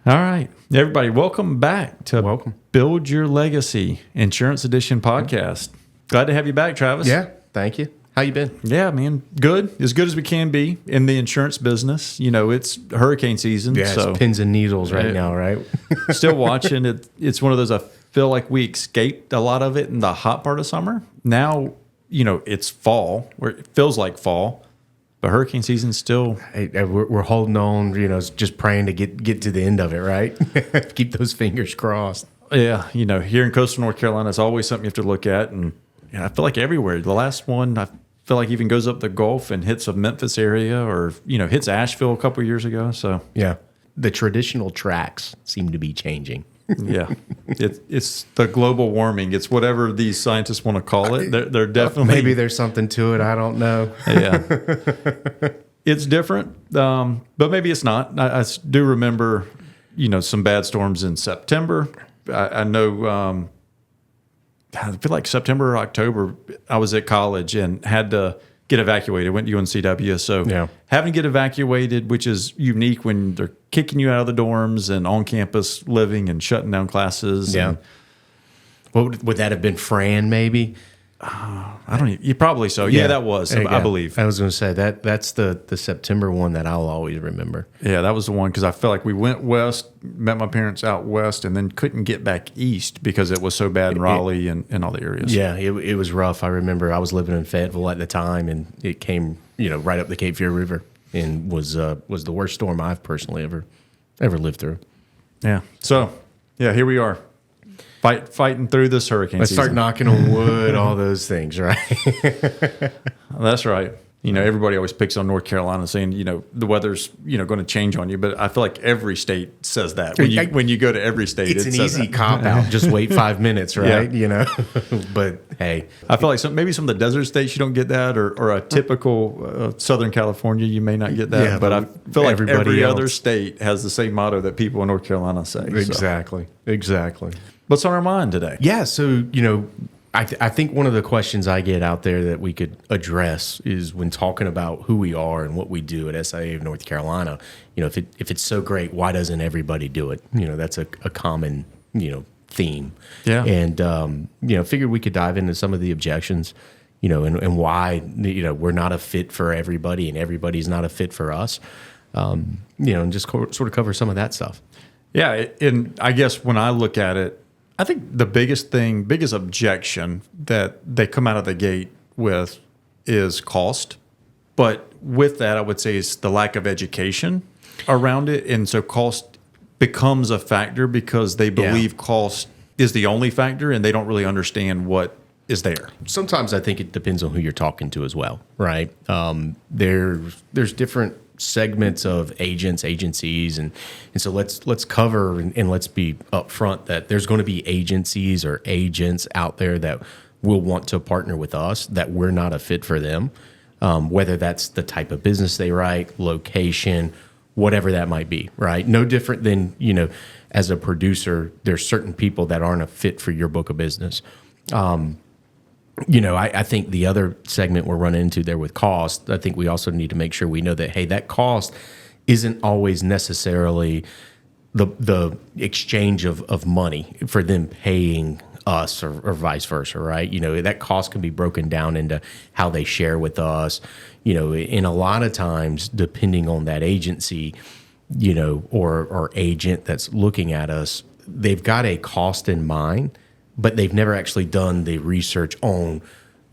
All right, everybody, welcome back to Welcome. Build Your Legacy Insurance Edition podcast. Glad to have you back, Travis. Yeah, thank you. How you been? Yeah, man, good as we can be in the insurance business. You know, it's hurricane season, Yeah, so it's pins and needles right now, right? still watching it. It's one of those I feel like we escaped a lot of it in the hot part of summer. Now, you know, it's fall, where it feels like fall. But hurricane season's still... Hey, we're holding on, just praying to get to the end of it, right? Keep those fingers crossed. Yeah, you know, here in coastal North Carolina, it's always something you have to look at. And I feel like everywhere. The last one, I feel like even goes up the Gulf and hits a Memphis area or, hits Asheville a couple of years ago. So, Yeah. The traditional tracks seem to be changing. yeah, it's the global warming. It's whatever these scientists want to call it. They're definitely... Maybe there's something to it. I don't know. Yeah. It's different, but maybe it's not. I do remember, some bad storms in September. I know, I feel like September or October, I was at college and had to get evacuated. Went to UNCW. So Yeah. having to get evacuated, which is unique when they're kicking you out of the dorms and on campus living and shutting down classes. Yeah. And What would that have been? Fran, maybe? I don't even, you probably so. Yeah, that was, There you I go. believe. I was going to say that's the September one that I'll always remember. Yeah, that was the one because I felt like we went west, met my parents out west, and then couldn't get back east because it was so bad in Raleigh and all the areas. Yeah, it was rough. I remember I was living in Fayetteville at the time, and it came right up the Cape Fear River, and was the worst storm I've personally ever lived through. Yeah. So, yeah, here we are, fighting through this hurricane Let's season. start knocking on wood, all those things, right? That's right. Everybody always picks on North Carolina saying, the weather's, going to change on you. But I feel like every state says that. When you go to every state, It's it an says easy that. cop out. Just wait 5 minutes, right? But hey, I feel like maybe some of the desert states you don't get that, or a typical Southern California you may not get that. Yeah, but I feel like everybody every else. other state has the same motto that people in North Carolina say. So. Exactly. What's on our mind today? Yeah, so I think one of the questions I get out there that we could address is when talking about who we are and what we do at SIA of North Carolina. If it's so great, why doesn't everybody do it? That's a common theme. Yeah. And figured we could dive into some of the objections, and why we're not a fit for everybody and everybody's not a fit for us. And just sort of cover some of that stuff. Yeah, and I guess when I look at it, I think the biggest objection that they come out of the gate with is cost. But with that, I would say is the lack of education around it. And so cost becomes a factor because they believe cost is the only factor and they don't really understand what is there. Sometimes I think it depends on who you're talking to as well, right? There's different segments of agencies, and so let's cover and let's be upfront that there's going to be agencies or agents out there that will want to partner with us that we're not a fit for them, whether that's the type of business they write, location, whatever that might be, right? No different than as a producer, there's certain people that aren't a fit for your book of business. I think the other segment we're running into there with cost, I think we also need to make sure we know that, hey, that cost isn't always necessarily the exchange of money for them paying us or vice versa, right? That cost can be broken down into how they share with us, and a lot of times, depending on that agency, or agent that's looking at us, they've got a cost in mind, but they've never actually done the research on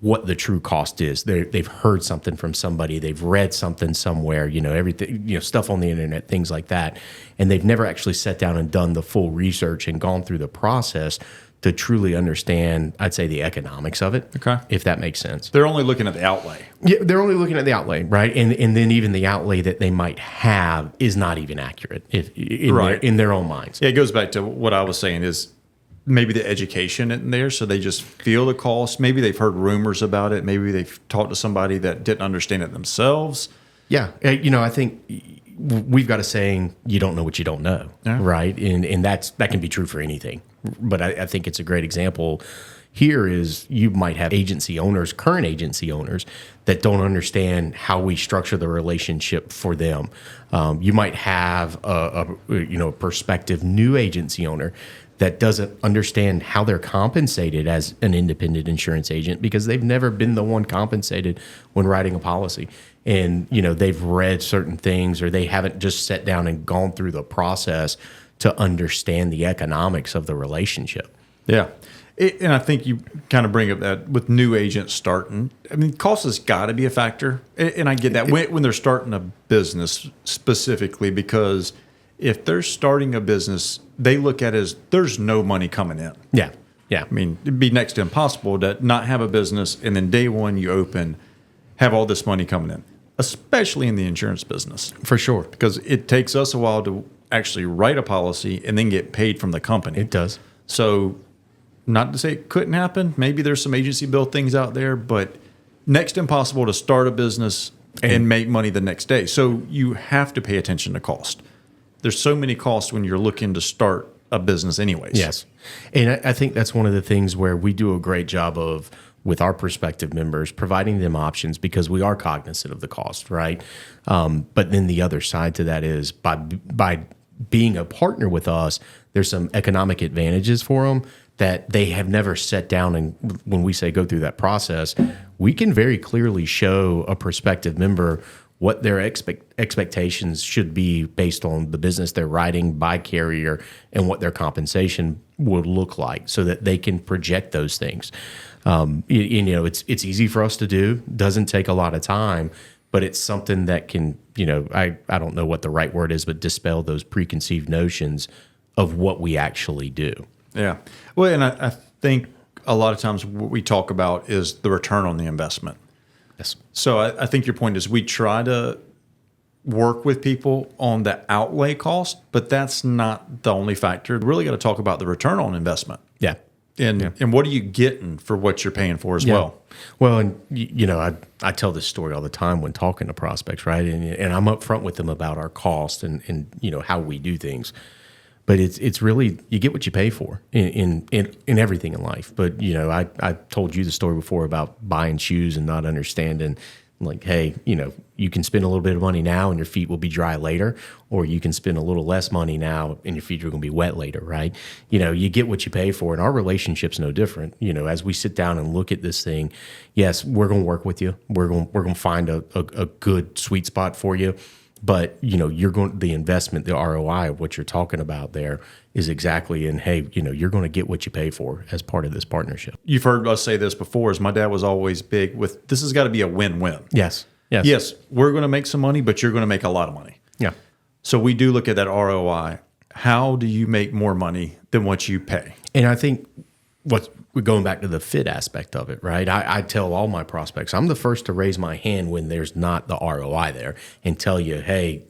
what the true cost is. They've heard something from somebody, they've read something somewhere, everything, stuff on the internet, things like that. And they've never actually sat down and done the full research and gone through the process to truly understand, I'd say, the economics of it. Okay. If that makes sense. They're only looking at the outlay. Yeah, they're only looking at the outlay, right? And then even the outlay that they might have is not even accurate in their own minds. Yeah, it goes back to what I was saying is maybe the education in there, so they just feel the cost. Maybe they've heard rumors about it. Maybe they've talked to somebody that didn't understand it themselves. Yeah, I think we've got a saying, you don't know what you don't know, Yeah. right? And that can be true for anything, But I think it's a great example here is you might have agency owners, current agency owners, that don't understand how we structure the relationship for them. You might have a prospective new agency owner that doesn't understand how they're compensated as an independent insurance agent because they've never been the one compensated when writing a policy. And, they've read certain things or they haven't just sat down and gone through the process to understand the economics of the relationship. Yeah. And I think you kind of bring up that with new agents starting. I mean, cost has got to be a factor. And I get that when they're starting a business specifically, because if they're starting a business, they look at it as there's no money coming in. Yeah. Yeah. I mean, it'd be next to impossible to not have a business and then day one you open, have all this money coming in, especially in the insurance business. For sure. Because it takes us a while to actually write a policy and then get paid from the company. It does. So not to say it couldn't happen. Maybe there's some agency built things out there, but next to impossible to start a business and make money the next day. So you have to pay attention to cost. There's so many costs when you're looking to start a business anyways. Yes. And I think that's one of the things where we do a great job of, with our prospective members, providing them options because we are cognizant of the cost, right? But then the other side to that is by being a partner with us, there's some economic advantages for them that they have never sat down and when we say go through that process, we can very clearly show a prospective member what their expectations should be based on the business they're writing by carrier and what their compensation would look like so that they can project those things. It's easy for us to do, doesn't take a lot of time, but it's something that can, I don't know what the right word is, but dispel those preconceived notions of what we actually do. Yeah. Well, and I think a lot of times what we talk about is the return on the investment. Yes. So I think your point is we try to work with people on the outlay cost, but that's not the only factor. We really got to talk about the return on investment. Yeah. And what are you getting for what you're paying for as well? Well, and I tell this story all the time when talking to prospects, right? And I'm upfront with them about our cost and how we do things. But it's really you get what you pay for in everything in life. But I told you the story before about buying shoes and not understanding, like, hey, you can spend a little bit of money now and your feet will be dry later, or you can spend a little less money now and your feet are going to be wet later, right? You get what you pay for, and our relationship's no different. As we sit down and look at this thing, yes, we're going to work with you. We're going to find a good sweet spot for you. But the investment, the ROI of what you're talking about there is exactly in, hey, you're going to get what you pay for as part of this partnership. You've heard us say this before, as my dad was always big with this has got to be a win-win. Yes. Yes, we're going to make some money, but you're going to make a lot of money. Yeah. So we do look at that ROI. How do you make more money than what you pay? And I think we're going back to the fit aspect of it, right? I tell all my prospects, I'm the first to raise my hand when there's not the ROI there and tell you, hey,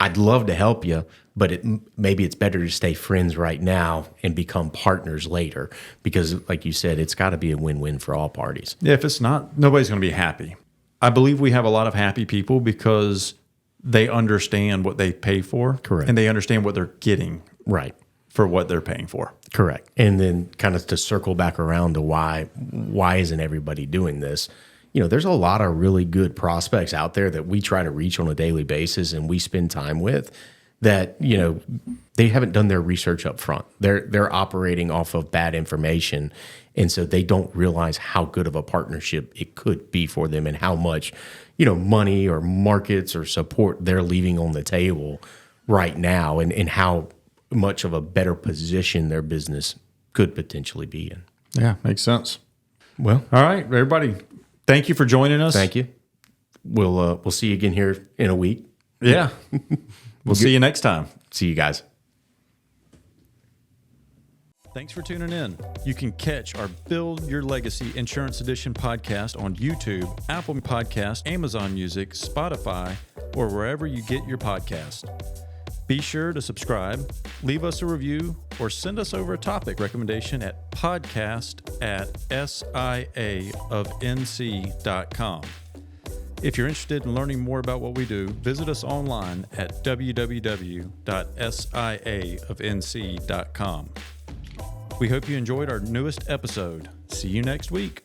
I'd love to help you, but maybe it's better to stay friends right now and become partners later because, like you said, it's got to be a win-win for all parties. Yeah, if it's not, nobody's going to be happy. I believe we have a lot of happy people because they understand what they pay for. Correct. And they understand what they're getting Right. for what they're paying for. Correct. And then kind of to circle back around to why isn't everybody doing this? There's a lot of really good prospects out there that we try to reach on a daily basis and we spend time with that, they haven't done their research up front. They're operating off of bad information. And so they don't realize how good of a partnership it could be for them and how much, money or markets or support they're leaving on the table right now and how much of a better position their business could potentially be in. Yeah, makes sense. Well, All right, everybody. Thank you for joining us. thank you. We'll see you again here in a week. Yeah. We'll see you next time. See you guys. Thanks for tuning in. You can catch our Build Your Legacy Insurance Edition podcast on YouTube, Apple Podcast, Amazon Music, Spotify, or wherever you get your podcast. Be sure to subscribe, leave us a review, or send us over a topic recommendation at podcast@siaofnc.com. If you're interested in learning more about what we do, visit us online at www.siaofnc.com. We hope you enjoyed our newest episode. See you next week.